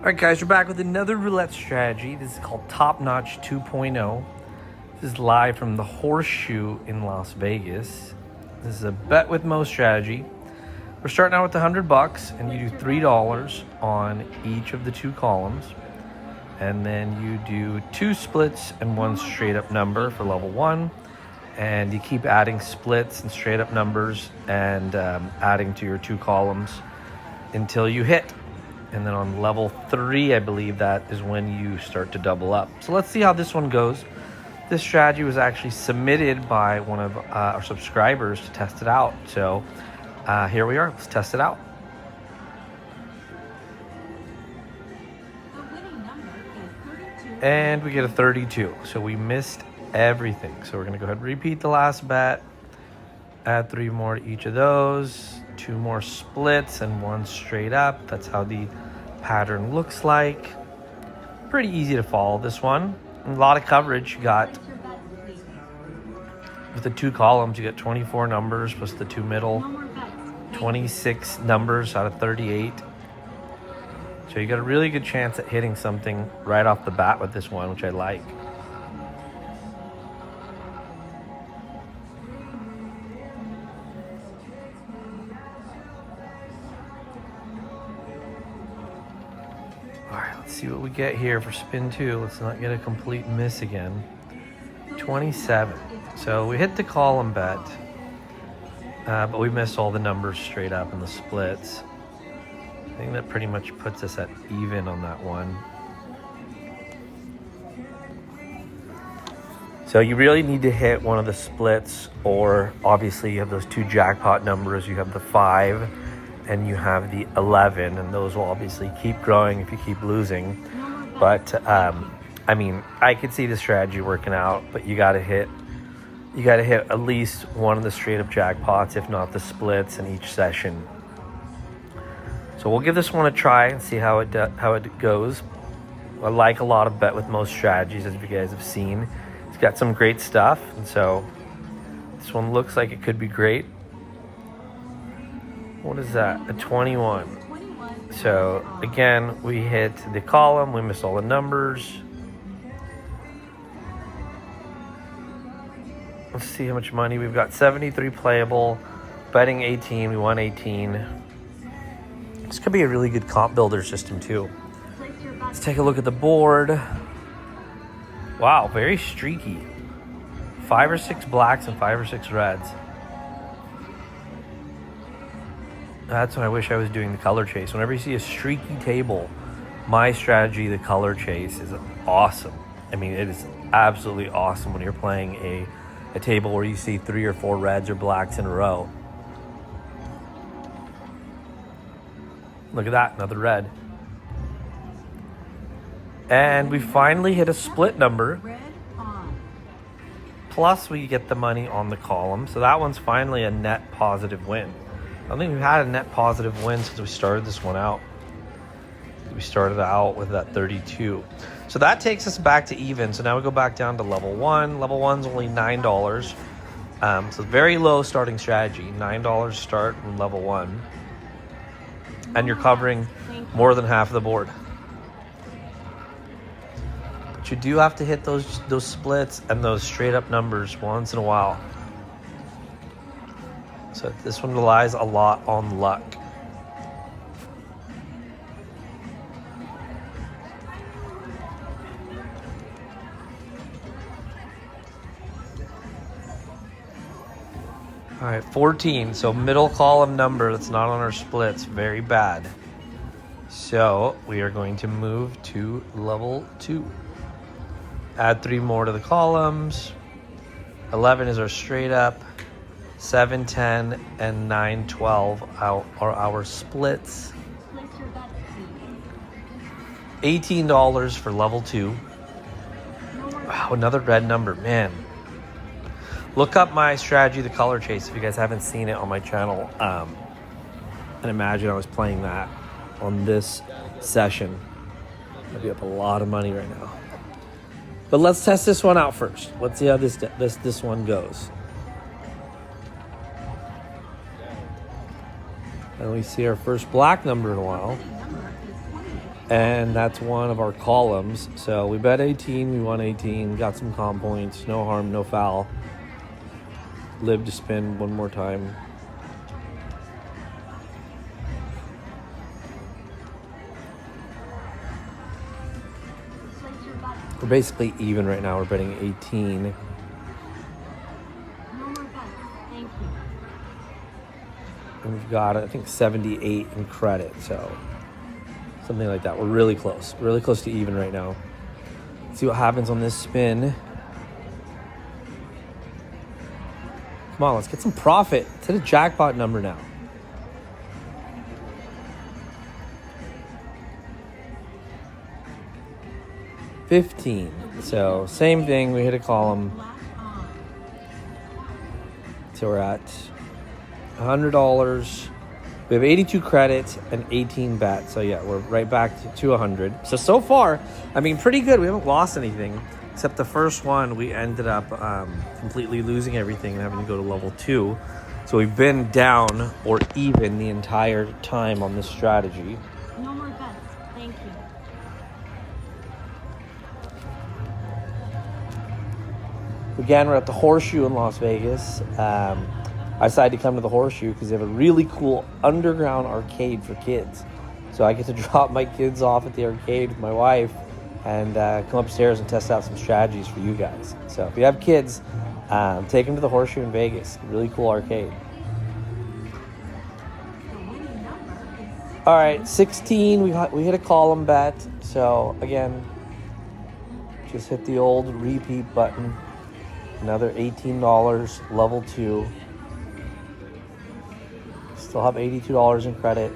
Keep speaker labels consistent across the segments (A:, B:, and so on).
A: All right, guys, we're back with another roulette strategy. This is called Top Notch 2.0. This is live from the Horseshoe in Las Vegas. This is a bet with Mo strategy. We're starting out with $100, and you do $3 on each of the two columns. And then you do 2 splits and 1 straight up number for level 1. And you keep adding splits and straight up numbers and adding to your 2 columns until you hit. And then on level 3, I believe that is when you start to double up. So let's see how this one goes. This strategy was actually submitted by one of our subscribers to test it out. So here we are. Let's test it out. And we get a 32. So we missed everything. So we're going to go ahead and repeat the last bet. Add 3 more to each of those. 2 more splits and 1 straight up. That's how the pattern looks like. Pretty easy to follow this one. A lot of coverage. You got, with the 2 columns, you get 24 numbers plus the 2 middle. 26 numbers out of 38. So you got a really good chance at hitting something right off the bat with this one, which I like. All right, let's see what we get here for spin 2. Let's not get a complete miss again. 27. So we hit the column bet, but we missed all the numbers straight up in the splits. I think that pretty much puts us at even on that one. So you really need to hit one of the splits, or obviously you have those 2 jackpot numbers. You have the 5 and you have the 11, and those will obviously keep growing if you keep losing. But I mean, I could see the strategy working out, but you got to hit at least one of the straight up jackpots, if not the splits, in each session. So we'll give this one a try and see how it goes. I like a lot of bet with most strategies, as you guys have seen. It's got some great stuff, and so this one looks like it could be great. What is that? A 21. So again, we hit the column, we missed all the numbers. Let's see how much money we've got. 73 playable, betting 18, we won 18. This could be a really good comp builder system too. Let's take a look at the board. Wow, very streaky. 5 or 6 blacks and 5 or 6 reds. That's when I wish I was doing the color chase. Whenever you see a streaky table, my strategy, the color chase, is awesome. I mean, it is absolutely awesome when you're playing a table where you see 3 or 4 reds or blacks in a row. Look at that, another red. And we finally hit a split number. Plus we get the money on the column. So that one's finally a net positive win. I don't think we've had a net positive win since we started this one out. We started out with that 32. So that takes us back to even. So now we go back down to level 1. Level 1's only $9. So very low starting strategy. $9 start in level 1. And you're covering more than half of the board. But you do have to hit those splits and those straight up numbers once in a while. So this one relies a lot on luck. All right, 14. So middle column number that's not on our splits. Very bad. So we are going to move to level 2. Add 3 more to the columns. 11 is our straight up. 7, 10, and 9, 12 are our splits. $18 for level 2. Wow, another red number, man. Look up my strategy, the color chase, if you guys haven't seen it on my channel. And imagine I was playing that on this session. I'd be up a lot of money right now. But let's test this one out first. Let's see how this one goes. And we see our first black number in a while. And that's one of our columns. So we bet 18, we won 18, got some comp points, no harm, no foul. Live to spin one more time. We're basically even right now. We're betting 18.
B: No more bets. Thank you.
A: And we've got, I think, 78 in credit. So something like that. We're really close to even right now. Let's see what happens on this spin. Come on, let's get some profit. Let's hit a jackpot number now. $15. So same thing, we hit a column. So we're at $100. We have 82 credits and 18 bets. So yeah, we're right back to 100. So far, I mean, pretty good. We haven't lost anything, except the first one, we ended up completely losing everything and having to go to level 2. So we've been down or even the entire time on this strategy.
B: No more bets. Thank you.
A: Again, we're at the Horseshoe in Las Vegas. I decided to come to the Horseshoe because they have a really cool underground arcade for kids. So I get to drop my kids off at the arcade with my wife and come upstairs and test out some strategies for you guys. So if you have kids, take them to the Horseshoe in Vegas. Really cool arcade. All right, 16. We hit a column bet. So again, just hit the old repeat button. Another $18, level 2. Still have $82 in credit.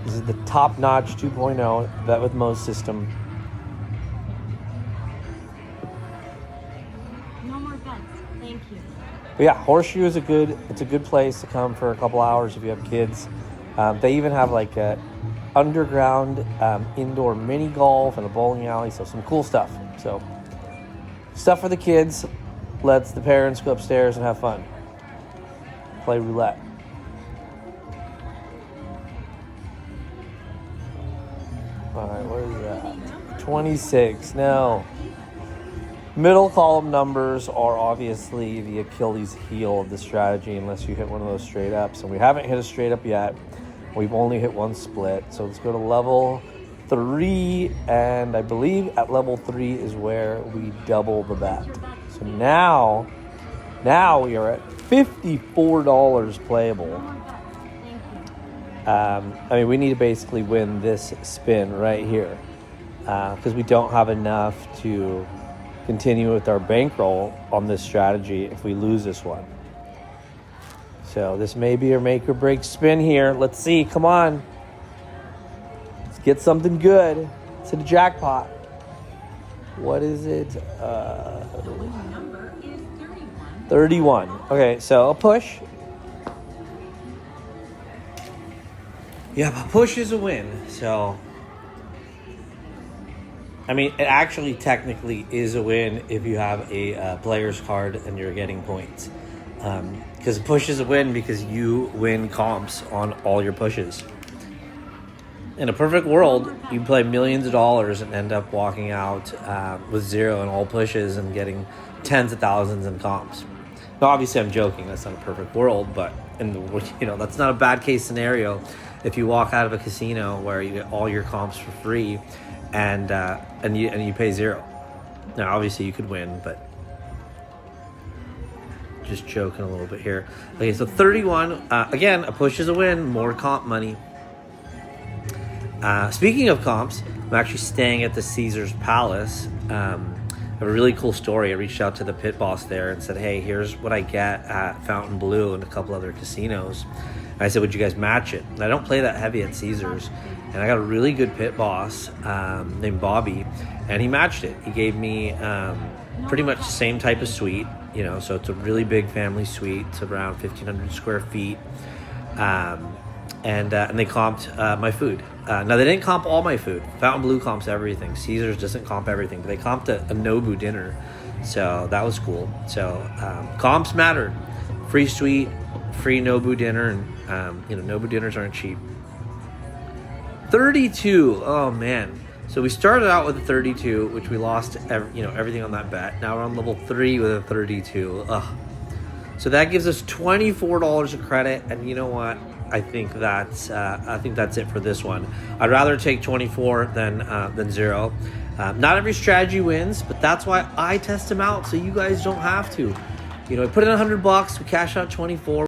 A: This is the top-notch 2.0 bet with most system.
B: No more bets. Thank you.
A: But yeah, Horseshoe is a good place to come for a couple hours if you have kids. They even have like a underground indoor mini golf and a bowling alley, so some cool stuff. So stuff for the kids. Lets the parents go upstairs and have fun. Play roulette. All right, what is that? 26. No. Middle column numbers are obviously the Achilles heel of the strategy unless you hit one of those straight ups. And we haven't hit a straight up yet. We've only hit one split. So let's go to level 3. And I believe at level 3 is where we double the bet. So now we are at $54 playable. I mean, we need to basically win this spin right here because we don't have enough to continue with our bankroll on this strategy if we lose this one. So this may be our make or break spin here. Let's see. Come on. Let's get something good. Let's hit a jackpot. What is it?
B: The winning number is 31.
A: 31. Okay, so a push. Yeah, a push is a win. So, I mean, it actually technically is a win if you have a player's card and you're getting points. Because a push is a win because you win comps on all your pushes. In a perfect world, you play millions of dollars and end up walking out with 0 in all pushes and getting tens of thousands in comps. Now, obviously, I'm joking. That's not a perfect world, but that's not a bad case scenario. If you walk out of a casino where you get all your comps for free, and you pay 0. Now, obviously, you could win, but just joking a little bit here. Okay, so 31. Again, a push is a win. More comp money. Speaking of comps, I'm actually staying at the Caesars Palace. I have a really cool story. I reached out to the pit boss there and said, hey, here's what I get at Fountain Blue and a couple other casinos. And I said, would you guys match it? And I don't play that heavy at Caesars. And I got a really good pit boss named Bobby, and he matched it. He gave me pretty much the same type of suite, so it's a really big family suite. It's around 1,500 square feet. And they comped my food. Now, they didn't comp all my food. Fountain Blue comps everything. Caesars doesn't comp everything, but they comped a Nobu dinner. So that was cool. So comps mattered. Free suite, free Nobu dinner, and Nobu dinners aren't cheap. 32. Oh man. So we started out with a 32, which we lost everything on that bet. Now we're on level 3 with a 32. Ugh. So that gives us $24 of credit, and you know what? I think that's it for this one. I'd rather take 24 than 0. Not every strategy wins, but that's why I test them out, so you guys don't have to. We put in $100, we cash out 24.